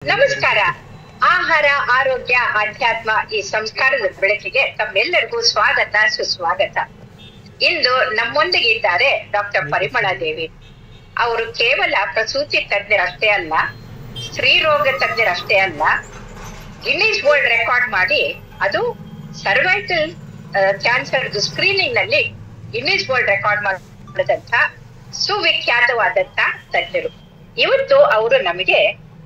ನಮಸ್ಕಾರ. ಆಹಾರ, ಆರೋಗ್ಯ, ಆಧ್ಯಾತ್ಮ ಈ ಸಂಸ್ಕಾರದ ಬೆಳಕಿಗೆ ತಮ್ಮೆಲ್ಲರಿಗೂ ಸ್ವಾಗತ, ಸುಸ್ವಾಗತ. ಇಂದು ನಮ್ಮೊಂದಿಗೆ ಇದ್ದಾರೆ ಡಾಕ್ಟರ್ ಪರಿಮಳಾ ದೇವಿ. ಅವರು ಕೇವಲ ಪ್ರಸೂತಿ ತಜ್ಞರಷ್ಟೇ ಅಲ್ಲ, ಸ್ತ್ರೀ ರೋಗ ತಜ್ಞರಷ್ಟೇ ಅಲ್ಲ, ಗಿನ್ನಿಸ್ ವರ್ಲ್ಡ್ ರೆಕಾರ್ಡ್ ಮಾಡಿ ಅದು ಸರ್ವೈಕಲ್ ಕ್ಯಾನ್ಸರ್ ಸ್ಕ್ರೀನಿಂಗ್ ನಲ್ಲಿ ಗಿನ್ನಿಸ್ ವರ್ಲ್ಡ್ ರೆಕಾರ್ಡ್ ಮಾಡಿದಂತ ಸುವಿಖ್ಯಾತವಾದಂತ ತಜ್ಞರು. ಇವತ್ತು ಅವರು ನಮಗೆ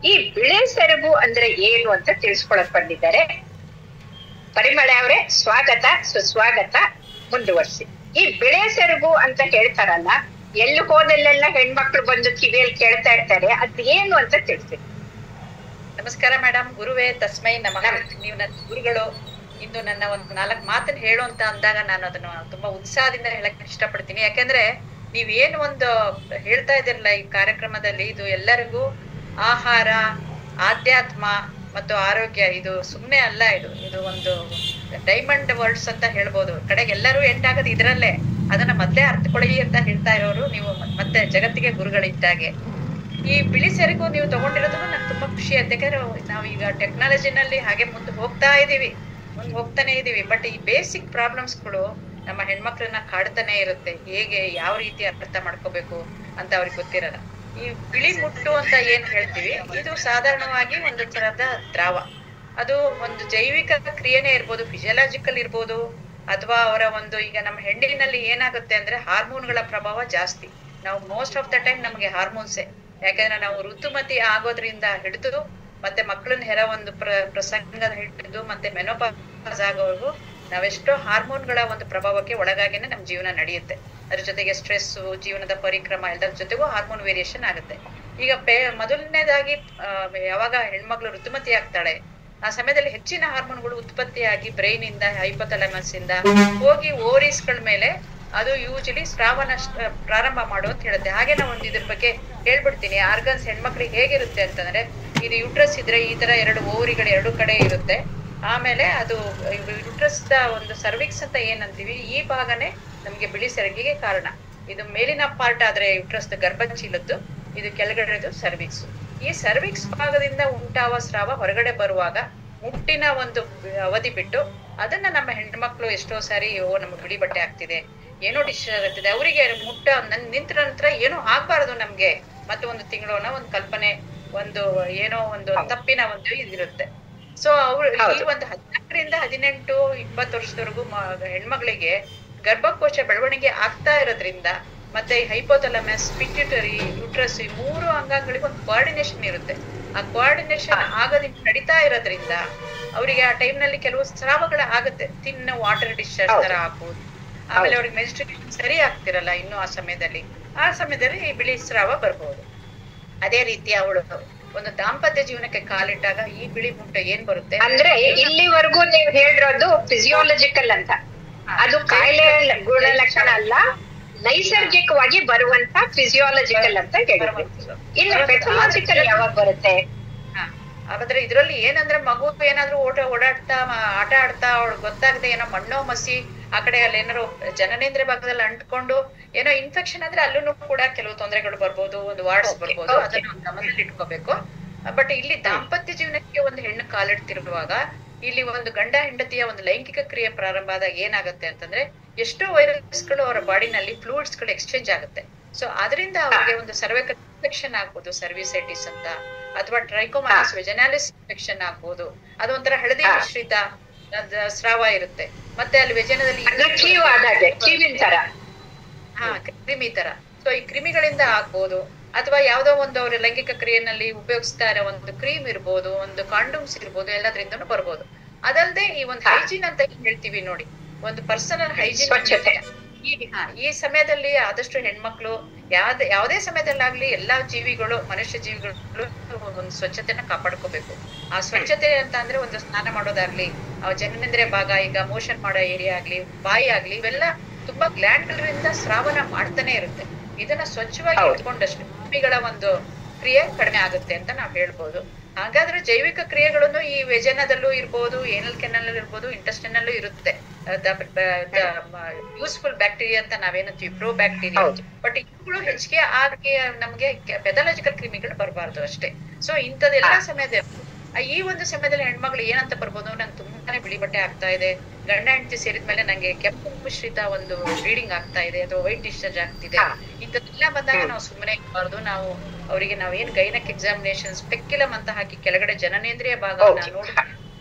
ಈ ಬಿಳೆ ಸೆರಗು ಅಂದ್ರೆ ಏನು ಅಂತ ತಿಳಿಸ್ಕೊಳಕ್ ಬಂದಿದ್ದಾರೆ. ಪರಿಮಳ ಅವರೇ, ಸ್ವಾಗತ, ಸುಸ್ವಾಗತ. ಮುಂದುವರ್ಸಿ. ಈ ಬಿಳೆ ಸೆರಗು ಅಂತ ಹೇಳ್ತಾರಲ್ಲ, ಎಲ್ಲಿ ಹೋದಲ್ಲೆಲ್ಲ ಹೆಣ್ಮಕ್ಳು ಬಂದು ಕಿವಿಯಲ್ಲಿ ಕೇಳ್ತಾ ಇರ್ತಾರೆ, ಅದ್ ಏನು ಅಂತ ತಿಳಿಸ್ತೀನಿ. ನಮಸ್ಕಾರ ಮೇಡಮ್. ಗುರುವೇ ತಸ್ಮೈ ನಮಃ. ನೀವು ನನ್ನ ಗುರುಗಳು. ಇಂದು ನನ್ನ ಒಂದು 4 ಮಾತನ್ನ ಹೇಳು ಅಂತ ಅಂದಾಗ ನಾನು ಅದನ್ನು ತುಂಬಾ ಉತ್ಸಾಹದಿಂದ ಹೇಳಕ್ ಇಷ್ಟಪಡ್ತೀನಿ. ಯಾಕೆಂದ್ರೆ ನೀವೇನು ಒಂದು ಹೇಳ್ತಾ ಇದ್ದೀರಲ್ಲ ಈ ಕಾರ್ಯಕ್ರಮದಲ್ಲಿ, ಇದು ಎಲ್ಲರಿಗೂ ಆಹಾರ, ಆಧ್ಯಾತ್ಮ ಮತ್ತು ಆರೋಗ್ಯ, ಇದು ಸುಮ್ನೆ ಅಲ್ಲ. ಇದು ಒಂದು ಡೈಮಂಡ್ ವರ್ಡ್ಸ್ ಅಂತ ಹೇಳ್ಬೋದು. ಕಡೆಗೆ ಎಲ್ಲರೂ ಎಂಡ್ ಆಗೋದು ಇದ್ರಲ್ಲೇ. ಅದನ್ನ ಮೊದ್ಲೇ ಅರ್ಥಕೊಳ್ಳಿ ಅಂತ ಹೇಳ್ತಾ ಇರೋರು ನೀವು, ಮತ್ತೆ ಜಗತ್ತಿಗೆ ಗುರುಗಳಿದ್ದಾಗೆ. ಈ ಬಿಳಿ ಸೆರಗು ನೀವು ತಗೊಂಡಿರೋದು ನಂಗೆ ತುಂಬಾ ಖುಷಿ ಆಯ್ತು. ಯಾಕಂದ್ರೆ ನಾವೀಗ ಟೆಕ್ನಾಲಜಿನಲ್ಲಿ ಹಾಗೆ ಮುಂದೆ ಹೋಗ್ತಾನೆ ಇದೀವಿ. ಬಟ್ ಈ ಬೇಸಿಕ್ ಪ್ರಾಬ್ಲಮ್ಸ್ಗಳು ನಮ್ಮ ಹೆಣ್ಮಕ್ಳನ್ನ ಕಾಡ್ತಾನೆ ಇರುತ್ತೆ. ಹೇಗೆ ಯಾವ ರೀತಿ ಅರ್ಥ ಮಾಡ್ಕೋಬೇಕು ಅಂತ ಅವ್ರಿಗೆ ಗೊತ್ತಿರಲ್ಲ. ಈ ಬಿಳಿ ಮುಟ್ಟು ಅಂತ ಏನ್ ಹೇಳ್ತೀವಿ, ಇದು ಸಾಧಾರಣವಾಗಿ ಒಂದು ತರದ ದ್ರಾವ. ಅದು ಒಂದು ಜೈವಿಕ ಕ್ರಿಯೆನೇ ಇರ್ಬೋದು, ಫಿಸಿಯಲಾಜಿಕಲ್ ಇರ್ಬೋದು, ಅಥವಾ ಅವರ ಒಂದು, ಈಗ ನಮ್ಮ ಹೆಣ್ಣಿನಲ್ಲಿ ಏನಾಗುತ್ತೆ ಅಂದ್ರೆ ಹಾರ್ಮೋನ್ಗಳ ಪ್ರಭಾವ ಜಾಸ್ತಿ. ನಾವು ಮೋಸ್ಟ್ ಆಫ್ ದ ಟೈಮ್ ನಮ್ಗೆ ಹಾರ್ಮೋನ್ಸೇ. ಯಾಕಂದ್ರೆ ನಾವು ಋತುಮತಿ ಆಗೋದ್ರಿಂದ ಹಿಡಿದು ಮತ್ತೆ ಮಕ್ಕಳನ್ನ ಹೆರ ಒಂದು ಪ್ರಸಂಗದ ಹಿಡಿದು ಮತ್ತೆ ಮೆನೋಪಾಸ್ ಆಗೋವರೆಗೂ ನಾವೆಷ್ಟೋ ಹಾರ್ಮೋನ್ಗಳ ಒಂದು ಪ್ರಭಾವಕ್ಕೆ ಒಳಗಾಗಿನೇ ನಮ್ ಜೀವನ ನಡೆಯುತ್ತೆ. ಅದ್ರ ಜೊತೆಗೆ ಸ್ಟ್ರೆಸ್, ಜೀವನದ ಪರಿಕ್ರಮ, ಎಲ್ಲರ ಜೊತೆಗೂ ಹಾರ್ಮೋನ್ ವೇರಿಯೇಷನ್ ಆಗುತ್ತೆ. ಈಗ ಮೊದಲನೇದಾಗಿ ಯಾವಾಗ ಹೆಣ್ಮಕ್ಳು ಋತುಮತಿ ಆಗ್ತಾಳೆ, ಆ ಸಮಯದಲ್ಲಿ ಹೆಚ್ಚಿನ ಹಾರ್ಮೋನ್ಗಳು ಉತ್ಪತ್ತಿಯಾಗಿ ಬ್ರೈನ್ ಇಂದ, ಹೈಪೋಥಾಲಮಸ್ ಇಂದ ಹೋಗಿ ಓವರೀಸ್ ಗಳ ಮೇಲೆ ಅದು ಯೂಶಲಿ ಸ್ರಾವನ ಪ್ರಾರಂಭ ಮಾಡು ಅಂತ ಹೇಳುತ್ತೆ. ಹಾಗೆ ನಾವು ಒಂದು ಇದ್ರ ಬಗ್ಗೆ ಹೇಳ್ಬಿಡ್ತೀನಿ. ಆರ್ಗನ್ಸ್ ಹೆಣ್ಮಕ್ಳಿಗೆ ಹೇಗಿರುತ್ತೆ ಅಂತಂದ್ರೆ, ಇದು ಯುಟ್ರಸ್ ಇದ್ರೆ ಈ ತರ 2 ಓವರಿಗಳು 2 ಕಡೆ ಇರುತ್ತೆ. ಆಮೇಲೆ ಅದು ಯುಟ್ರಸ್ ಒಂದು ಸರ್ವಿಕ್ಸ್ ಅಂತ ಏನಂತೀವಿ, ಈ ಭಾಗನೇ ನಮ್ಗೆ ಬಿಳಿ ಸೆರಗಿಗೆ ಕಾರಣ. ಇದು ಮೇಲಿನ ಪಾರ್ಟ್ ಆದ್ರೆ ಯುಟ್ರಸ್ ಗರ್ಭಚೀಲದ್ದು, ಇದು ಕೆಳಗಡೆದು ಸರ್ವಿಕ್ಸ್. ಈ ಸರ್ವಿಕ್ಸ್ ಭಾಗದಿಂದ ಉಂಟಾವ ಸ್ರಾವ ಹೊರಗಡೆ ಬರುವಾಗ ಮುಟ್ಟಿನ ಒಂದು ಅವಧಿ ಬಿಟ್ಟು ಅದನ್ನ ನಮ್ಮ ಹೆಣ್ಮಕ್ಳು ಎಷ್ಟೋ ಸಾರಿ ನಮ್ಗೆ ಬಿಳಿ ಬಟ್ಟೆ ಆಗ್ತಿದೆ, ಏನೋ ಡಿಸ್ಚಾರ್ಜ್ ಆಗ್ತಿದೆ, ಅವರಿಗೆ ಮುಟ್ಟ ನಿಂತ ನಂತರ ಏನೋ ಆಗ್ಬಾರ್ದು ನಮ್ಗೆ, ಮತ್ತೆ ಒಂದು ತಿಂಗಳನ್ನ ಒಂದು ಕಲ್ಪನೆ, ಒಂದು ಏನೋ ಒಂದು ತಪ್ಪಿನ ಒಂದು ಇದಿರುತ್ತೆ. ಸೊ ಅವ್ರು ಈ ಒಂದು 14ರಿಂದ 18, 20 ವರ್ಷದವರೆಗೂ ಹೆಣ್ಮಕ್ಳಿಗೆ ಗರ್ಭಕೋಶ ಬೆಳವಣಿಗೆ ಆಗ್ತಾ ಇರೋದ್ರಿಂದ, ಮತ್ತೆ ಹೈಪೋಥಾಲಮಸ್, ಪಿಟ್ಯೂಟರಿ, ಯುಟ್ರಸ್, ಈ 3 ಅಂಗಾಂಗಗಳಿಗೆ ಒಂದು ಕೋಆರ್ಡಿನೇಷನ್ ಇರುತ್ತೆ. ಆ ಕೋಆರ್ಡಿನೇಷನ್ ಆಗೋದಿಂದ ನಡೀತಾ ಇರೋದ್ರಿಂದ ಅವರಿಗೆ ಆ ಟೈಮ್ ನಲ್ಲಿ ಕೆಲವು ಸ್ರಾವಗಳ ಆಗುತ್ತೆ. ತಿನ್ನ ವಾಟರ್ ಡಿಸ್ಚಾರ್ಜ್ ತರ ಆಗ್ಬೋದು. ಆಮೇಲೆ ಅವ್ರಿಗೆ ಮೆನ್ಸ್ಟ್ರುಯೇಷನ್ ಸರಿ ಆಗ್ತಿರಲ್ಲ ಇನ್ನು ಆ ಸಮಯದಲ್ಲಿ ಈ ಬಿಳಿ ಸ್ರಾವ ಬರ್ಬೋದು. ಅದೇ ರೀತಿ ಅವಳು ಒಂದು ದಾಂಪತ್ಯ ಜೀವನಕ್ಕೆ ಕಾಲಿಟ್ಟಾಗ ಈ ಬಿಳಿ ಮುಟ್ಟ ಏನ್ ಬರುತ್ತೆ ಅಂದ್ರೆ, ಇಲ್ಲಿವರೆಗೂ ನೀವು ಹೇಳಿರೋದು ಫಿಸಿಯಾಲಜಿಕಲ್ ಅಂತ, ಅದು ಕಾಯಿಲೆ ಗುಣಲಕ್ಷಣ ಅಲ್ಲ, ನೈಸರ್ಗಿಕವಾಗಿ ಬರುವಂತ ಫಿಸಿಯಾಲಜಿಕಲ್ ಅಂತ ಹೇಳಿದ್ರು. ಇನ್ನು ಪೆಥಾಲಜಿಕಲ್ ಯಾವಾಗ ಬರುತ್ತೆ? ಹಾಗಾದ್ರೆ ಇದ್ರಲ್ಲಿ ಏನಂದ್ರೆ, ಮಗು ಏನಾದ್ರು ಓಡಾಡ್ತಾ ಆಟ ಆಡ್ತಾ ಅವಳು ಗೊತ್ತಾಗದೆ ಏನೋ ಮಣ್ಣೋ ಮಸಿ ಆ ಕಡೆ ಅಲ್ಲಿ ಏನಾದ್ರು ಜನನೇಂದ್ರ ಭಾಗದಲ್ಲಿ ಅಂಟ್ಕೊಂಡು ಏನೋ ಇನ್ಫೆಕ್ಷನ್ ಆದ್ರೆ ಅಲ್ಲೂ ಕೂಡ ಕೆಲವು ತೊಂದರೆಗಳು ಬರ್ಬೋದು, ಒಂದು ವಾರ್ಡ್ಸ್ ಬರ್ಬೋದು. ಅದನ್ನ ಗಮನದಲ್ಲಿ ಇಟ್ಕೋಬೇಕು. ಬಟ್ ಇಲ್ಲಿ ದಾಂಪತ್ಯ ಜೀವನಕ್ಕೆ ಒಂದು ಹೆಣ್ಣು ಕಾಲಿಡ್ತಿರುವಾಗ ಇಲ್ಲಿ ಒಂದು ಗಂಡ ಹೆಂಡತಿಯ ಒಂದು ಲೈಂಗಿಕ ಕ್ರಿಯೆ ಪ್ರಾರಂಭ ಆದಾಗ ಏನಾಗುತ್ತೆ ಅಂತಂದ್ರೆ, ಎಷ್ಟೋ ವೈರಸ್ಗಳು ಅವರ ಬಾಡಿನಲ್ಲಿ ಫ್ಲೂಯಿಡ್ಸ್ ಗಳು ಎಕ್ಸ್ಚೇಂಜ್ ಆಗುತ್ತೆ. ಸೊ ಅದರಿಂದ ಅವ್ರಿಗೆ ಒಂದು ಸರ್ವೈಕಲ್ ಇನ್ಫೆಕ್ಷನ್ ಆಗ್ಬೋದು, ಸರ್ವಿಸೈಟಿಸ್ ಅಂತ, ಅಥವಾ ಟ್ರೈಕೋಮಾನಸ್ ವೆಜನಾಲಿಸ್ ಇನ್ಫೆಕ್ಷನ್ ಆಗ್ಬೋದು. ಅದೊಂಥರ ಹಳದಿ ಮಿಶ್ರಿತ ಸ್ರಾವ ಇರುತ್ತೆ. ಮತ್ತೆ ಅಲ್ಲಿ ವೆಜನದಲ್ಲಿ ಕ್ರಿಮಿ ತರ. ಸೊ ಈ ಕ್ರಿಮಿಗಳಿಂದ ಆಗ್ಬೋದು, ಅಥವಾ ಯಾವ್ದೋ ಒಂದು ಅವ್ರ ಲೈಂಗಿಕ ಕ್ರಿಯೆನಲ್ಲಿ ಉಪಯೋಗಿಸ್ತಾ ಇರೋ ಒಂದು ಕ್ರೀಮ್ ಇರ್ಬೋದು, ಒಂದು ಕಾಂಡೋಮ್ಸ್ ಇರ್ಬೋದು, ಎಲ್ಲದ್ರಿಂದನೂ ಬರ್ಬೋದು. ಅದಲ್ಲದೆ ಈ ಒಂದು ಹೈಜೀನ್ ಅಂತ ಹೇಳ್ತೀವಿ ನೋಡಿ, ಒಂದು ಪರ್ಸನಲ್ ಹೈಜೀನ್. ಈ ಸಮಯದಲ್ಲಿ ಆದಷ್ಟು ಹೆಣ್ಮಕ್ಳು ಯಾವುದೇ ಸಮಯದಲ್ಲಾಗ್ಲಿ ಎಲ್ಲಾ ಜೀವಿಗಳು, ಮನುಷ್ಯ ಜೀವಿಗಳು ಒಂದು ಸ್ವಚ್ಛತೆನ ಕಾಪಾಡ್ಕೋಬೇಕು. ಆ ಸ್ವಚ್ಛತೆ ಅಂತ ಅಂದ್ರೆ ಒಂದು ಸ್ನಾನ ಮಾಡೋದಾಗ್ಲಿ, ಜನನೇಂದ್ರಿಯ ಭಾಗ, ಈಗ ಮೋಷನ್ ಮಾಡೋ ಏರಿಯಾ ಆಗ್ಲಿ, ಬಾಯಿ ಆಗ್ಲಿ, ಇವೆಲ್ಲ ತುಂಬಾ ಗ್ಲ್ಯಾಂಡ್ ಗಳಿಂದ ಸ್ರಾವನ ಮಾಡ್ತಾನೆ ಇರುತ್ತೆ. ಇದನ್ನ ಸ್ವಚ್ಛವಾಗಿ ಇಟ್ಕೊಂಡಷ್ಟು ಕ್ರಿಮಿಗಳ ಒಂದು ಕ್ರಿಯೆ ಕಡಿಮೆ ಆಗುತ್ತೆ ಅಂತ ನಾವ್ ಹೇಳ್ಬೋದು. ಹಾಗಾದ್ರೆ ಜೈವಿಕ ಕ್ರಿಯೆಗಳನ್ನು ಈ ವೆಜನದಲ್ಲೂ ಇರ್ಬೋದು, ಏನಲ್ ಕೆನಲ್ ಇರ್ಬೋದು, ಇಂಟೆಸ್ಟೈನ್ ಅಲ್ಲೂ ಇರುತ್ತೆ. ಯೂಸ್ಫುಲ್ ಬ್ಯಾಕ್ಟೀರಿಯಾ ಅಂತ ನಾವೇನಂತೀವಿ, ಪ್ರೋ ಬ್ಯಾಕ್ಟೀರಿಯಾ. ಬಟ್ ಇವುಗಳು ಹೆಚ್ಚಿಗೆ ಆಗಿ ನಮ್ಗೆ ಪೆಥಾಲಜಿಕಲ್ ಕ್ರಿಮಿಗಳು ಬರಬಾರ್ದು ಅಷ್ಟೇ. ಸೊ ಇಂಥದೆಲ್ಲಾ ಸಮಯದಲ್ಲಿ ಈ ಒಂದು ಸಮಯದಲ್ಲಿ ಹೆಣ್ಮಕ್ಳು ಏನಂತ ಬರ್ಬೋದು, ನಂಗೆ ತುಂಬಾನೇ ಬಿಳಿ ಬಟ್ಟೆ ಆಗ್ತಾ ಇದೆ, ಗಂಡ ಹೆಂಡತಿ ಸೇರಿದ್ಮೇಲೆ ನಂಗೆ ಕೆಂಪು ಮಿಶ್ರಿತ ಒಂದು ಬ್ಲೀಡಿಂಗ್ ಆಗ್ತಾ ಇದೆ ಅಥವಾ ವೈಟ್ ಡಿಸ್ಚಾರ್ಜ್ ಆಗ್ತಿದೆ, ಇಂಥದ್ದೆಲ್ಲ ಬಂದಾಗ ನಾವು ಸುಮ್ಮನೆ ಇರಬಾರ್ದು. ನಾವು ಅವರಿಗೆ ನಾವೇನ್ ಗೈನಕ್ ಎಕ್ಸಾಮಿನೇಷನ್ ಸ್ಪೆಕ್ಯುಲಮ್ ಅಂತ ಹಾಕಿ ಕೆಳಗಡೆ ಜನನೇಂದ್ರಿಯ ಭಾಗವನ್ನ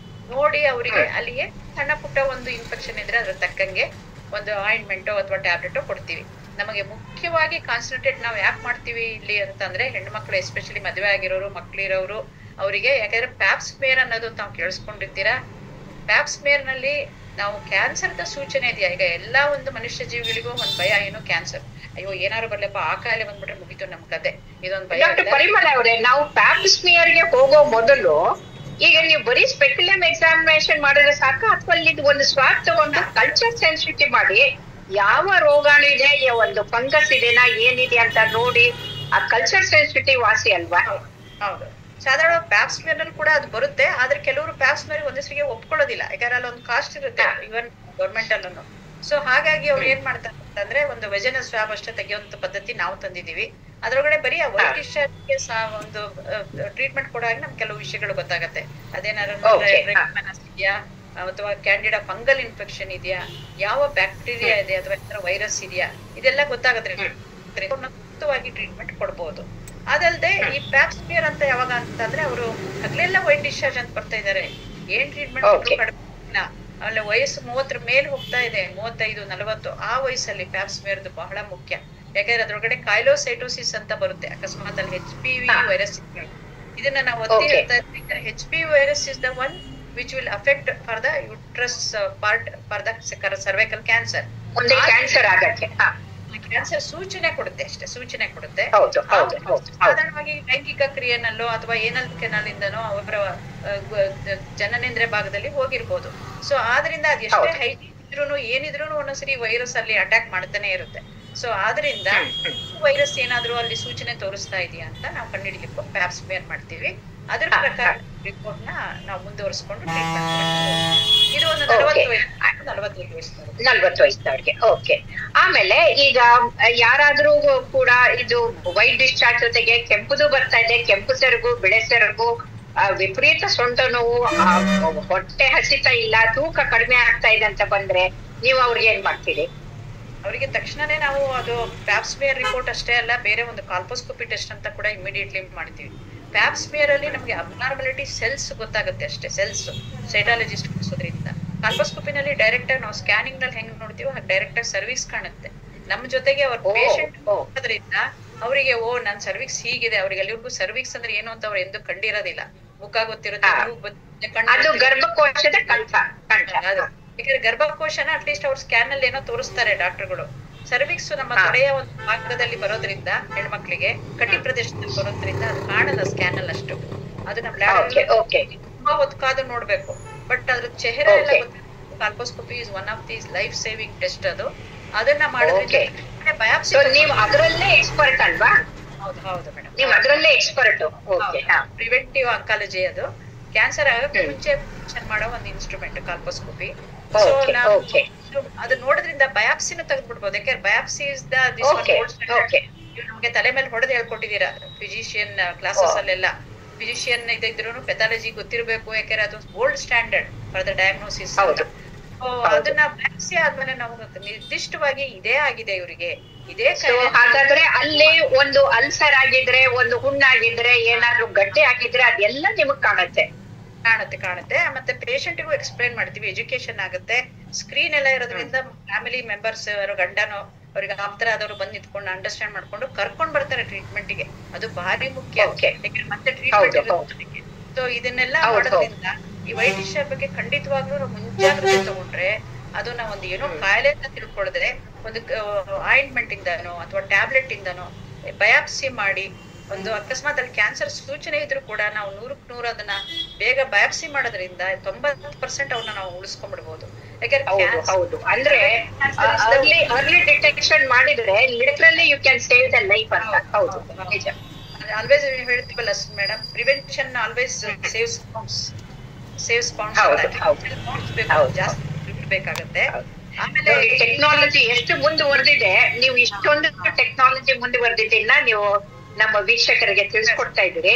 ನೋಡಿ ಅವರಿಗೆ ಅಲ್ಲಿಗೆ ಸಣ್ಣ ಪುಟ್ಟ ಒಂದು ಇನ್ಫೆಕ್ಷನ್ ಇದ್ರೆ ಅದ್ರ ತಕ್ಕಂಗೆ ಒಂದು ಆಯಿಂಟ್ಮೆಂಟೋ ಅಥವಾ ಟ್ಯಾಬ್ಲೆಟೋ ಕೊಡ್ತೀವಿ. ನಮಗೆ ಮುಖ್ಯವಾಗಿ ಕಾನ್ಸಂಟ್ರೇಟ್ ನಾವು ಯಾಕೆ ಮಾಡ್ತೀವಿ ಇಲ್ಲಿ ಅಂತಂದ್ರೆ, ಹೆಣ್ಮಕ್ಳು ಎಸ್ಪೆಷಲಿ ಮದುವೆ ಆಗಿರೋರು, ಮಕ್ಳಿರೋರು, ಅವರಿಗೆ ಯಾಕಂದ್ರೆ ಪ್ಯಾಪ್ ಸ್ಮೇರ್ ಅನ್ನೋದು ತಾವು ಕೇಳಿಸ್ಕೊಂಡಿರ್ತೀರಾ. ಪ್ಯಾಪ್ ಸ್ಮೇರ್ ನಲ್ಲಿ ನಾವು ಕ್ಯಾನ್ಸರ್ದ ಸೂಚನೆ ಇದೆಯಾ? ಈಗ ಎಲ್ಲಾ ಒಂದು ಮನುಷ್ಯ ಜೀವಿಗಳಿಗೂ ಒಂದ್ ಭಯ, ಏನು ಕ್ಯಾನ್ಸರ್, ಅಯ್ಯೋ ಏನಾರು ಬರ್ಲಪ್ಪ ಆ ಕಾಯಿಲೆ ಬಂದ್ಬಿಟ್ರೆ ಮುಗಿತು ನಮ್ ಕತೆ, ಇದೊಂದು ಭಯ. ಡಾಕ್ಟರ್ ಪರಿಮಳ ಅವರೇ, ನಾವು ಪ್ಯಾಪ್ ಸ್ಮಿಯರ್ಗೆ ಹೋಗೋ ಮೊದಲು ಈಗ ನೀವು ಬರೀ ಸ್ಪೆಕ್ಯುಲಮ್ ಎಕ್ಸಾಮಿನೇಷನ್ ಮಾಡಿದ್ರೆ ಸಾಕು, ಅಥವಾ ಅಲ್ಲಿ ಒಂದು ಸ್ವಾಬ್ ತಗೊಂಡು ಕಲ್ಚರ್ ಸೆನ್ಸಿಟಿವ್ ಮಾಡಿ ಯಾವ ರೋಗಾಣು ಇದೆ, ಒಂದು ಫಂಗಸ್ ಇದೆನಾ ಏನಿದೆ ಅಂತ ನೋಡಿ ಆ ಕಲ್ಚರ್ ಸೆನ್ಸಿಟಿವ್ ವಾಸಿ ಅಲ್ವಾ? ಹೌದು, ಸಾಧಾರಣ ಪ್ಯಾಪ್ ಸ್ಮಿಯರ್ ನಲ್ಲಿ ಕೂಡ ಅದು ಬರುತ್ತೆ. ಆದ್ರೆ ಕೆಲವರು ಪ್ಯಾಪ್ ಸ್ಮಿಯರ್ ಒಂದಿವಸಿಗೆ ಒಪ್ಕೊಳ್ಳೋದಿಲ್ಲ, ಯಾಕಂದ್ರೆ ಅಲ್ಲಿ ಒಂದು ಕಾಸ್ಟ್ ಇರುತ್ತೆ ಇವನ್ ಗೌರ್ಮೆಂಟ್ ಅಲ್ಲೂ. ಸೊ ಹಾಗಾಗಿ ಅವ್ರು ಏನ್ ಮಾಡ್ತಾರೆ ಅಂತಂದ್ರೆ, ಒಂದು ವೆಜನಲ್ ಸ್ವಾಬ್ ಅಷ್ಟೇ ತೆಗೆಯುವಂತ ಪದ್ಧತಿ ನಾವು ತಂದಿದೀವಿ. ಅದ್ರೊಳಗಡೆ ಬರೀ ಆ ವೈಟ್ ಡಿಸ್ಚಾರ್ಜ್ಗೆ ಒಂದು ಟ್ರೀಟ್ಮೆಂಟ್ ಕೊಡಾಗ ನಮ್ಗೆ ಕೆಲವು ವಿಷಯಗಳು ಗೊತ್ತಾಗತ್ತೆ. ಅದೇನಾದ್ರು ಇದೆಯಾ ಅಥವಾ ಕ್ಯಾಂಡಿಡಾ ಫಂಗಲ್ ಇನ್ಫೆಕ್ಷನ್ ಇದೆಯಾ, ಯಾವ ಬ್ಯಾಕ್ಟೀರಿಯಾ ಇದೆ ಅಥವಾ ವೈರಸ್ ಇದೆಯಾ, ಇದೆಲ್ಲ ಗೊತ್ತಾಗತ್ತೆ. ಸೂಕ್ತವಾಗಿ ಟ್ರೀಟ್ಮೆಂಟ್ ಕೊಡ್ಬೋದು. ಅದಲ್ಲದೆ ಈ ಪ್ಯಾಪ್ ಸ್ಮಿಯರ್ ಅಂತ ಯಾವಾಗ ಅಂತಂದ್ರೆ, ಅವರು ಹಗಲೆಲ್ಲ ವೈಟ್ ಡಿಸ್ಚಾರ್ಜ್ ಅಂತ ಬರ್ತಾ ಇದಾರೆ, ಏನ್ ಟ್ರೀಟ್ಮೆಂಟ್ ಕಡಿಮೆ ಇಲ್ಲ, ಆಮೇಲೆ ವಯಸ್ಸು 30 ಮೇಲೆ ಹೋಗ್ತಾ ಇದೆ, 35-40, ಆ ವಯಸ್ಸಲ್ಲಿ ಪ್ಯಾಪ್ ಸ್ಮಿಯರ್ದು ಬಹಳ ಮುಖ್ಯ. ಯಾಕಂದ್ರೆ ಅದ್ರೊಳಗಡೆ ಕಾಯಿಲೋಸೈಟೋಸಿಸ್ ಅಂತ ಬರುತ್ತೆ, ಅಕಸ್ಮಾತ್ ಅಲ್ಲಿ HPV ವೈರಸ್ ಇದೆ. ಇದನ್ನ ನಾವು ಒತ್ತಿ ಹೇಳ್ತಾ ಇದ್ದೀವಿ. HPV virus is the one which will affect for the uterus part for the cervical cancer. Cancer ಸೂಚನೆ ಕೊಡುತ್ತೆ, ಅಷ್ಟೇ ಸೂಚನೆ ಕೊಡುತ್ತೆ. ಸಾಧಾರಣವಾಗಿ ಲೈಂಗಿಕ ಕ್ರಿಯೆನಲ್ಲೋ ಅಥವಾ ಏನಲ್ ಕೆನಾಲಿಂದನೋ ಅವರ ಜನನೇಂದ್ರಿಯ ಭಾಗದಲ್ಲಿ ಹೋಗಿರ್ಬೋದು. ಸೊ ಆದ್ರಿಂದ ಅದ್ ಎಷ್ಟೇ ಹೈಜೀನ್ ಇದ್ರೂನು ಏನಿದ್ರು ಒಂದೊಂದ್ಸರಿ ವೈರಸ್ ಅಲ್ಲಿ ಅಟ್ಯಾಕ್ ಮಾಡ್ತಾನೆ ಇರುತ್ತೆ. ಸೊ ಆದ್ರಿಂದ ವೈರಸ್ ಏನಾದ್ರೂ ಅಲ್ಲಿ ಸೂಚನೆ ತೋರಿಸ್ತಾ ಇದೆಯಾ ಅಂತ ನಾವು ಕಂಡುಹಿಡಿಲಿಕ್ಕೆ ಪ್ಯಾಪ್ ಸ್ಮಿಯರ್ ಮಾಡ್ತೀವಿ. ಅದ್ರ ಪ್ರಕಾರ ರಿಪೋರ್ಟ್ ನ ನಾವು ಮುಂದುವರಿಸಿಕೊಂಡು ಟ್ರೀಟ್ಮೆಂಟ್ ಮಾಡ್ತೀವಿ. ಇದು ಒಂದು 45 ವಯಸ್ಸಿನವ್ರಿಗೆ. ಓಕೆ. ಆಮೇಲೆ ಈಗ ಯಾರಾದ್ರೂ ಕೂಡ ಇದು ವೈಟ್ ಡಿಸ್ಚಾರ್ಜ್ ಜೊತೆಗೆ ಕೆಂಪುದು ಬರ್ತಾ ಇದೆ, ಕೆಂಪು ಸೆರಗು, ಬಿಳೆ ಸೆರಗು, ವಿಪರೀತ ಸೊಂಟ ನೋವು, ಹೊಟ್ಟೆ ಹಸಿತಾ ಇಲ್ಲ, ತೂಕ ಕಡಿಮೆ ಆಗ್ತಾ ಇದೆ ಅಂತ ಬಂದ್ರೆ ನೀವು ಅವ್ರಿಗೆ ಏನ್ ಮಾಡ್ತೀರಿ? ಅವರಿಗೆ ತಕ್ಷಣನೇ ನಾವು ಅದು ಪ್ಯಾಪ್ ಸ್ಮಿಯರ್ ರಿಪೋರ್ಟ್ ಅಷ್ಟೇ ಅಲ್ಲ, ಬೇರೆ ಒಂದು ಕಾಲ್ಪೋಸ್ಕೋಪಿ ಟೆಸ್ಟ್ ಅಂತ ಕೂಡ ಇಮಿಡಿಯೇಟ್ಲಿ ಮಾಡ್ತೀವಿ. ಪ್ಯಾಪ್ ಸ್ಮಿಯರ್ ಅಲ್ಲಿ ನಮ್ಗೆ ಅಬ್ನಾರ್ಮಲಿಟಿ ಸೆಲ್ಸ್ ಗೊತ್ತಾಗುತ್ತೆ ಅಷ್ಟೇ, ಸೆಲ್ಸ್ ಸೈಟಾಲಜಿಸ್ಟ್ ಕೊಡಿಸೋದ್ರಿಂದ. ಕಾಲ್ಪೋಸ್ಕೋಪಿನಲ್ಲಿ ಡೈರೆಕ್ಟ್ ಆಗಿ ನಾವು ಸ್ಕ್ಯಾನಿಂಗ್ ನಲ್ಲಿ ಹೆಂಗ್ ನೋಡ್ತೀವೋ ಹಾಗೆ ಡೈರೆಕ್ಟ್ ಆಗಿ ಸರ್ವಿಕ್ಸ್ ಕಾಣುತ್ತೆ. ನಮ್ ಜೊತೆಗೆ ಅವ್ರ ಪೇಷಂಟ್ ಹೋಗೋದ್ರಿಂದ ಅವರಿಗೆ ನನ್ ಸರ್ವಿಕ್ಸ್ ಹೀಗಿದೆ, ಅವ್ರಿಗೆ ಎಲ್ಲಿವರೆಗೂ ಸರ್ವಿಕ್ಸ್ ಅಂದ್ರೆ ಏನು ಅಂತ ಅವ್ರು ಎಂದು ಕಂಡಿರೋದಿಲ್ಲ. ಮುಖ ಗೊತ್ತಿರುತ್ತೆ, ಗರ್ಭಕೋಶದ ಕಂಠ. ಯಾಕಂದ್ರೆ ಗರ್ಭಕೋಶನ ಅಟ್ಲೀಸ್ಟ್ ಅವ್ರ ಸ್ಕ್ಯಾನ್ ಅಲ್ಲಿ ಏನೋ ತೋರಿಸ್ತಾರೆ ಡಾಕ್ಟರ್ಗಳು. ಸರ್ವಿಕ್ಸ್ ನಮ್ಮ ತೊಡೆಯ ಒಂದು ಭಾಗದಲ್ಲಿ ಬರೋದ್ರಿಂದ, ಹೆಣ್ಮಕ್ಳಿಗೆ ಕಟಿ ಪ್ರದೇಶದಲ್ಲಿ ಬರೋದ್ರಿಂದ ಅದು ಕಾಣದ ಸ್ಕ್ಯಾನ್ ಅಲ್ಲಿ ಅಷ್ಟು. ಅದನ್ನ ತುಂಬಾ ಹೊತ್ಕಾದು ನೋಡ್ಬೇಕು. ಬಟ್ ಅದ್ರ ಚೆಹರೆ ಎಲ್ಲ colposcopy is one of these life saving test. ಅದನ್ನ ಮಾಡೋದ್ರಿಂದ ಬಯಾಪ್ಸಿ. ನೀವು ಅದರಲ್ಲೇ ಎಕ್ಸ್ಪರ್ಟ್ ಅಲ್ವಾ? ಹೌದು ಮೇಡಮ್, ನೀವು ಅದರಲ್ಲೇ ಎಕ್ಸ್ಪರ್ಟ್. ಪ್ರಿವೆಂಟಿವ್ ಆಂಕಾಲಜಿ, ಅದು ಕ್ಯಾನ್ಸರ್ ಆಗಕ್ಕೆ ಮುಂಚೆ ಮಾಡೋ ಒಂದು ಇನ್ಸ್ಟ್ರೂಮೆಂಟ್ ಕಾಲ್ಪೋಸ್ಕೋಪಿ. ಸೊ ನಾವು ಅದು ನೋಡೋದ್ರಿಂದ ಬಯಾಪ್ಸಿನೂ ತೆಗೆದ್ಬಿಡ್ಬೋದು. ಯಾಕಂದ್ರೆ ಬಯಾಪ್ಸಿ ಇಸ್ ದ ನಮ್ಗೆ ತಲೆ ಮೇಲೆ ಹೊಡೆದು ಹೇಳ್ಕೊಟ್ಟಿದೀರಾ ಫಿಸಿಷಿಯನ್ ಕ್ಲಾಸಸ್ ಅಲ್ಲೆಲ್ಲ. ಫಿಸಿಷಿಯನ್ ಇದ್ರು ಪೆಥಾಲಜಿ ಗೊತ್ತಿರ್ಬೇಕು, ಯಾಕಂದ್ರೆ ಅದು gold standard for the diagnosis. ಅದನ್ನ ಬಯಾಪ್ಸಿ ಆದ್ಮೇಲೆ ನಾವು ನಿರ್ದಿಷ್ಟವಾಗಿ ಇದೇ ಆಗಿದೆ ಇವರಿಗೆ, ಇದೇ. ಹಾಗಾದ್ರೆ ಅಲ್ಲಿ ಒಂದು ಅಲ್ಸರ್ ಆಗಿದ್ರೆ, ಒಂದು ಹುಣ್ಣಾಗಿದ್ರೆ, ಏನಾದ್ರು ಗಡ್ಡೆ ಆಗಿದ್ರೆ ಅದೆಲ್ಲ ನಿಮಗ್ ಕಾಣುತ್ತೆ. ಮತ್ತೆ ಪೇಷಂಟ್ಗೂ ಎಕ್ಸ್ಪ್ಲೈನ್ ಮಾಡ್ತೀವಿ, ಎಜುಕೇಶನ್ ಆಗುತ್ತೆ. ಸ್ಕ್ರೀನ್ ಎಲ್ಲ ಇರೋದ್ರಿಂದ ಫ್ಯಾಮಿಲಿ ಮೆಂಬರ್ಸ್, ಗಂಡನೋ ಅವ್ರಿಗೆ ಆಪ್ತರ ಆದವ್ರು ಬಂದ್ ನಿಂತ್ಕೊಂಡು ಅಂಡರ್ಸ್ಟ್ಯಾಂಡ್ ಮಾಡ್ಕೊಂಡು ಕರ್ಕೊಂಡ್ ಬರ್ತಾರೆ ಟ್ರೀಟ್ಮೆಂಟ್ ಗೆ. ಅದು ಭಾರಿ ಮುಖ್ಯ, ಮತ್ತೆ ಟ್ರೀಟ್ಮೆಂಟ್. ಸೊ ಇದನ್ನೆಲ್ಲ ಮಾಡೋದ್ರಿಂದ ಈ ವೈಟ್ ಡಿಸ್ಚಾರ್ಜ್ ಬಗ್ಗೆ ಖಂಡಿತವಾಗ್ಲೂ ನಾವು ಮುಂಜಾಗ್ರತೆ ತಗೊಂಡ್ರೆ, ಅದು ನಾವು ಒಂದು ಏನೋ ಕಾಯಿಲೆ ಅಂತ ತಿಳ್ಕೊಳಿದ್ರೆ ಒಂದು ಆಯಿಂಟ್ಮೆಂಟ್ ಇಂದನೋ ಅಥವಾ ಟ್ಯಾಬ್ಲೆಟ್ ಇಂದನೋ ಬಯಾಪ್ಸಿ ಮಾಡಿ, ಒಂದು ಅಕಸ್ಮಾತ್ ಅಲ್ಲಿ ಕ್ಯಾನ್ಸರ್ ಸೂಚನೆ ಇದ್ರು ಕೂಡ ನಾವು 100% ಅದನ್ನ ಬೇಗ ಬಯಾಪ್ಸಿ ಮಾಡೋದ್ರಿಂದ 90% ಅವನ್ನ ನಾವು ಉಳಿಸ್ಕೊಂಡ್ಬಿಡ್ಬೋದು. ಅಂದ್ರೆ ಅರ್ಲಿ ಡಿಟೆಕ್ಷನ್ ಮಾಡಿದ್ರೆ literally you can save the life ಅಂತ. ಹೌದು, ನಿಜ. ಆಲ್ವೇಸ್ ಹೇಳ್ತೀವಲ್ಲ madam, prevention always saves pounds. ಜಾಸ್ತಿ ಬೇಕಾಗುತ್ತೆ. ಆಮೇಲೆ ಟೆಕ್ನಾಲಜಿ ಎಷ್ಟು ಮುಂದುವರೆದಿದೆ, ನೀವು ಇಷ್ಟೊಂದು ಟೆಕ್ನಾಲಜಿ ಮುಂದುವರೆದಿದ್ದನ್ನ ನೀವು ನಮ್ಮ ವೀಕ್ಷಕರಿಗೆ ತಿಳಿಸ್ಕೊಡ್ತಾ ಇದ್ದೀರಿ.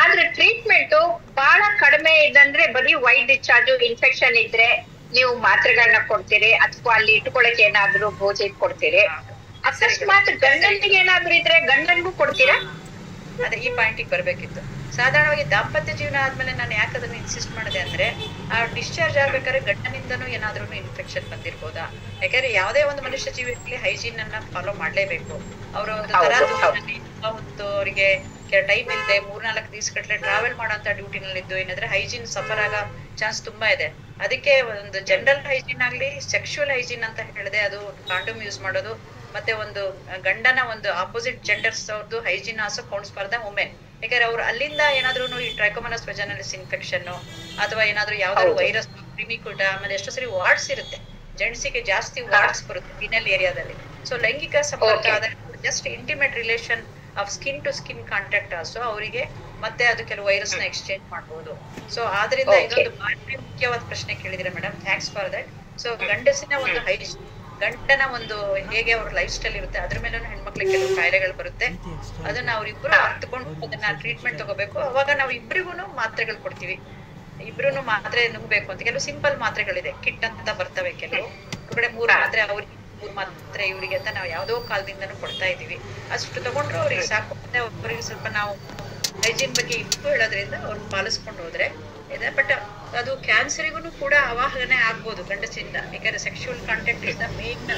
ಆದ್ರೆ ಟ್ರೀಟ್ಮೆಂಟ್ ಬಹಳ ಕಡಿಮೆ ಇದಂದ್ರೆ ಬರೀ ವೈಟ್ ಡಿಸ್ಚಾರ್ಜ್, ಇನ್ಫೆಕ್ಷನ್ ಇದ್ರೆ ನೀವು ಮಾತ್ರೆಗಳನ್ನ ಕೊಡ್ತೀರಿ ಅಥವಾ ಅಲ್ಲಿ ಇಟ್ಕೊಳಕ್ ಏನಾದ್ರು ಭೋಜನ ಕೊಡ್ತೀರಿ. ಅಕಸ್ಮಾತ್ ಗಂಡನಿಗೆ ಏನಾದ್ರು ಇದ್ರೆ ಗಂಡನ್ಗೂ ಕೊಡ್ತೀರಾ? ಅದೇ ಈ ಪಾಯಿಂಟಿಗೆ ಬರ್ಬೇಕಿತ್ತು. ಸಾಧಾರಣವಾಗಿ ದಾಂಪತ್ಯ ಜೀವನ ಆದ್ಮೇಲೆ ನಾನು ಯಾಕೆ ಅದನ್ನ ಇನ್ಸಿಸ್ಟ್ ಮಾಡಿದೆ ಅಂದ್ರೆ, ಆ ಡಿಸ್ಚಾರ್ಜ್ ಆಗ್ಬೇಕಾದ್ರೆ ಗಂಡನಿಂದನೂ ಏನಾದ್ರೂ ಇನ್ಫೆಕ್ಷನ್ ಬಂದಿರ್ಬೋದಾ? ಯಾಕಂದ್ರೆ ಯಾವುದೇ ಒಂದು ಮನುಷ್ಯ ಜೀವನದಲ್ಲಿ ಹೈಜೀನ್ ಅನ್ನ ಫಾಲೋ ಮಾಡ್ಲೇಬೇಕು. ಅವರ ಒಂದು ಒಂದು ಅವರಿಗೆ ಟೈಮ್ ಇಲ್ಲದೆ 3-4 ದಿವಸಗಟ್ಲೆ ಟ್ರಾವೆಲ್ ಮಾಡೋಂತ ಡ್ಯೂಟಿನಲ್ಲಿ ಇದ್ದು ಏನಾದ್ರೆ ಹೈಜೀನ್ ಸಫರ್ ಆಗೋ ಚಾನ್ಸ್ ತುಂಬಾ ಇದೆ. ಅದಕ್ಕೆ ಒಂದು ಜನರಲ್ ಹೈಜೀನ್ ಆಗ್ಲಿ, ಸೆಕ್ಷುವಲ್ ಹೈಜೀನ್ ಅಂತ ಹೇಳಿದೆ, ಅದು ಕಾಂಡೋಮ್ ಯೂಸ್ ಮಾಡೋದು, ಮತ್ತೆ ಒಂದು ಗಂಡನ ಒಂದು ಆಪೋಸಿಟ್ ಜೆಂಡರ್ಸ್ ಅವ್ರದ್ದು hygiene also counts for the women. ಯಾಕಂದ್ರೆ ಅವ್ರು ಅಲ್ಲಿಂದ ಏನಾದ್ರೂ ಈ ಟ್ರೈಕೋಮೋನಾಸ್ ವೆಜೈನಲಿಸ್ ಇನ್ಫೆಕ್ಷನ್ ಅಥವಾ ಏನಾದ್ರೂ ಯಾವ್ದಾದ್ರು ವೈರಸ್, ಕ್ರಿಮಿಕೂಟ, ಆಮೇಲೆ ಎಷ್ಟೋ ಸರಿ ವಾರ್ಡ್ಸ್ ಇರುತ್ತೆ, ಜೆಂಟ್ಸಿಗೆ ಜಾಸ್ತಿ ವಾರ್ಡ್ಸ್ ಬರುತ್ತೆ ಫಿನಲ್ ಏರಿಯಾದಲ್ಲಿ. ಸೊ ಲೈಂಗಿಕ ಸಂಪರ್ಕ ಆದ್ರೆ just intimate relation of skin to skin contact also ಅವರಿಗೆ ಮತ್ತೆ ಅದು ಕೆಲವು ವೈರಸ್ ನ ಎಕ್ಸ್ಚೇಂಜ್ ಮಾಡಬಹುದು. ಸೊ ಆದ್ರಿಂದ ಇದೊಂದು ಭಾರಿ ಮುಖ್ಯವಾದ ಪ್ರಶ್ನೆ ಕೇಳಿದ್ರೆ madam, thanks for that. So ಗಂಡಸಿನ ಒಂದು ಹೈಜೀನ್, ಗಂಡನ ಒಂದು ಹೇಗೆ ಅವ್ರ ಲೈಫ್ ಸ್ಟೈಲ್ ಇರುತ್ತೆ ಅದ್ರ ಮೇಲೂ ಹೆಣ್ಮಕ್ಳಿಗೆ ಕೆಲವು ಕಾಯಿಲೆಗಳು ಬರುತ್ತೆ. ಅದನ್ನ ಅವ್ರಿಬ್ರು ಅರ್ಥಕೊಂಡು ಅದನ್ನ ಟ್ರೀಟ್ಮೆಂಟ್ ತಗೋಬೇಕು. ಅವಾಗ ನಾವು ಇಬ್ರಿಗೂ ಮಾತ್ರೆಗಳು ಕೊಡ್ತೀವಿ, ಇಬ್ರು ಮಾತ್ರೆ ನುಂಗ್ಬೇಕು ಅಂತ. ಕೆಲವು ಸಿಂಪಲ್ ಮಾತ್ರೆಗಳಿದೆ, ಕಿಟ್ ಅಂತ ಬರ್ತವೆ, ಕೆಲವು ಕಡೆ 3 ಮಾತ್ರೆ ಅವ್ರಿಗೆ 3 ಮಾತ್ರೆ ಇವರಿಗೆ ಅಂತ ನಾವು ಯಾವ್ದೋ ಕಾಲದಿಂದನೂ ಕೊಡ್ತಾ ಇದೀವಿ. ಅಷ್ಟು ತಗೊಂಡ್ರು ಅವ್ರಿಗೆ ಸಾಕು. ಮತ್ತೆ ಒಬ್ಬರಿಗೆ ಸ್ವಲ್ಪ ನಾವು ಹೈಜೀನ್ ಬಗ್ಗೆ ಇಟ್ಟು ಹೇಳೋದ್ರಿಂದ ಅವ್ರು ಪಾಲಿಸ್ಕೊಂಡು ಹೋದ್ರೆ ಇದೆ. ಬಟ್ ಅದು ಕ್ಯಾನ್ಸರಿಗೂ ಕೂಡ ಅವಾಹನೆ ಆಗ್ಬೋದು ಗಂಡಸಿಂದ. ಯಾಕಂದ್ರೆ sexual contact is the main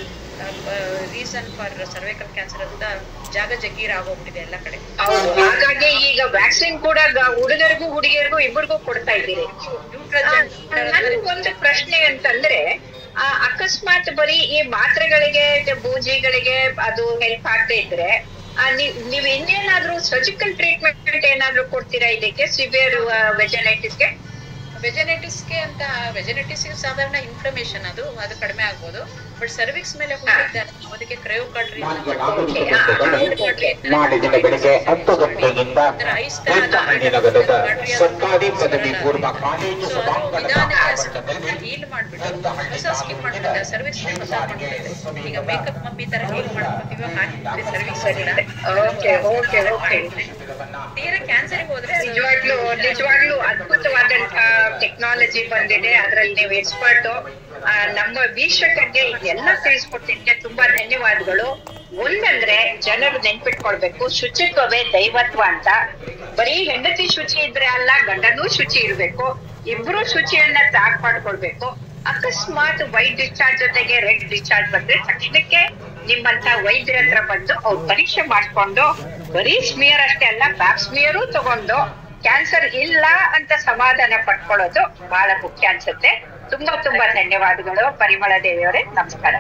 reason for cervical cancer ಅಂತ ಜಾಗ ಜಗೀರ್ ಆಗೋಗ್ಬಿಟ್ಟಿದೆ ಎಲ್ಲ ಕಡೆ. ಹಾಗಾಗಿ ಈಗ ವ್ಯಾಕ್ಸಿನ್ ಕೂಡ ಹುಡುಗರಿಗೂ ಹುಡುಗಿಯರಿಗೂ ಇಬ್ಬರಿಗೂ ಕೊಡ್ತಾ ಇದ್ದೀರಿ. ಒಂದು ಪ್ರಶ್ನೆ ಅಂತಂದ್ರೆ, ಅಕಸ್ಮಾತ್ ಬರೀ ಈ ಮಾತ್ರೆಗಳಿಗೆ, ಬೂಜಿಗಳಿಗೆ ಅದು ಹೆಲ್ಪ್ ಆಗದೆ ಇದ್ರೆ ನೀವ್ ಇನ್ನೇನಾದ್ರೂ ಸರ್ಜಿಕಲ್ ಟ್ರೀಟ್ಮೆಂಟ್ ಏನಾದ್ರು ಕೊಡ್ತೀರಾ ಇದಕ್ಕೆ ಸಿವಿಯರ್ ವೆಜೈನೈಟಿಸ್ಗೆ? ವೆಜೈನೈಟಿಸ್ಗೆ ಅಂತ, ವೆಜೈನೈಟಿಸ್ಗೆ ಸಾಧಾರಣ ಇನ್ಫ್ಲಮೇಷನ್ ಅದು ಕಡಿಮೆ ಆಗ್ಬೋದು. ಬಟ್ ಸರ್ವಿಕ್ಸ್ ಮೇಲೆ ಹೋಗಿದ್ದಾರೆ ಅದಕ್ಕೆ ಕ್ರಯೋಕಾರ್ಡ್ರಿ ನಾಡಿನ ಬೆಳಗ್ಗೆ 10 ಗಂಟೆಯಿಂದ ಸರ್ಕಾರಿ ಪದವಿ ಪೂರ್ವ ಕಾಲೇಜು ಹೀಲ್ ಮಾಡ್ಬಿಟ್ಟು ಹೊಸ ಸ್ಕಿನ್ ಮಾಡ್ಬಿಟ್ಟು ಸರ್ವಿಕ್ಸ್ ಹೊಸ ಮಾಡ್ಬಿಟ್ಟಿದೆ. ಈಗ ಮೇಕಪ್ ಮಮ್ಮಿ ತರ ಹೀಲ್ ಮಾಡ್ಕೊತೀವೋ ಹಾಗೆ ಸರ್ವಿಕ್ಸ್ ತೀರಾ ಕ್ಯಾನ್ಸರ್ಗೆ ಹೋದ್ರೆ ನಿಜವಾಗ್ಲೂ ಅದ್ಭುತವಾದಂತಹ ಟೆಕ್ನಾಲಜಿ ಬಂದಿದೆ. ಅದ್ರಲ್ಲಿ ನೀವು ಎಕ್ಸ್ಪರ್ಟ್. ನಮ್ಮ ವೀಕ್ಷಕರಿಗೆ ಎಲ್ಲ ತಿಳಿಸ್ಕೊಟ್ಟಿದ್ದೆ ತುಂಬಾ ಧನ್ಯವಾದಗಳು. ಒಂದಂದ್ರೆ ಜನರು ನೆನ್ಪಿಟ್ಕೊಳ್ಬೇಕು, ಶುಚಿತ್ವವೇ ದೈವತ್ವ ಅಂತ. ಬರೀ ಹೆಂಡತಿ ಶುಚಿ ಇದ್ರೆ ಅಲ್ಲ, ಗಂಡನೂ ಶುಚಿ ಇರ್ಬೇಕು. ಇಬ್ರು ಶುಚಿಯನ್ನ ಕಾಪಾಡ್ಕೊಳ್ಬೇಕು. ಅಕಸ್ಮಾತ್ ವೈಟ್ ಡಿಸ್ಚಾರ್ಜ್ ಜೊತೆಗೆ ರೆಡ್ ಡಿಸ್ಚಾರ್ಜ್ ಬಂದ್ರೆ ತಕ್ಷಣಕ್ಕೆ ನಿಮ್ಮಂತ ವೈದ್ಯರ ಹತ್ರ ಬಂದು ಅವ್ರು ಪರೀಕ್ಷೆ ಮಾಡ್ಕೊಂಡು, ಬರೀ ಸ್ಮಿಯರ್ ಅಷ್ಟೇ ಅಲ್ಲ ಪ್ಯಾಪ್ ಸ್ಮಿಯರು ತಗೊಂಡು ಕ್ಯಾನ್ಸರ್ ಇಲ್ಲ ಅಂತ ಸಮಾಧಾನ ಪಡ್ಕೊಳ್ಳೋದು ಬಹಳ ಮುಖ್ಯ ಅನ್ಸುತ್ತೆ. ತುಂಬಾ ಧನ್ಯವಾದಗಳು ಪರಿಮಳ ದೇವಿಯವರೇ. ನಮಸ್ಕಾರ.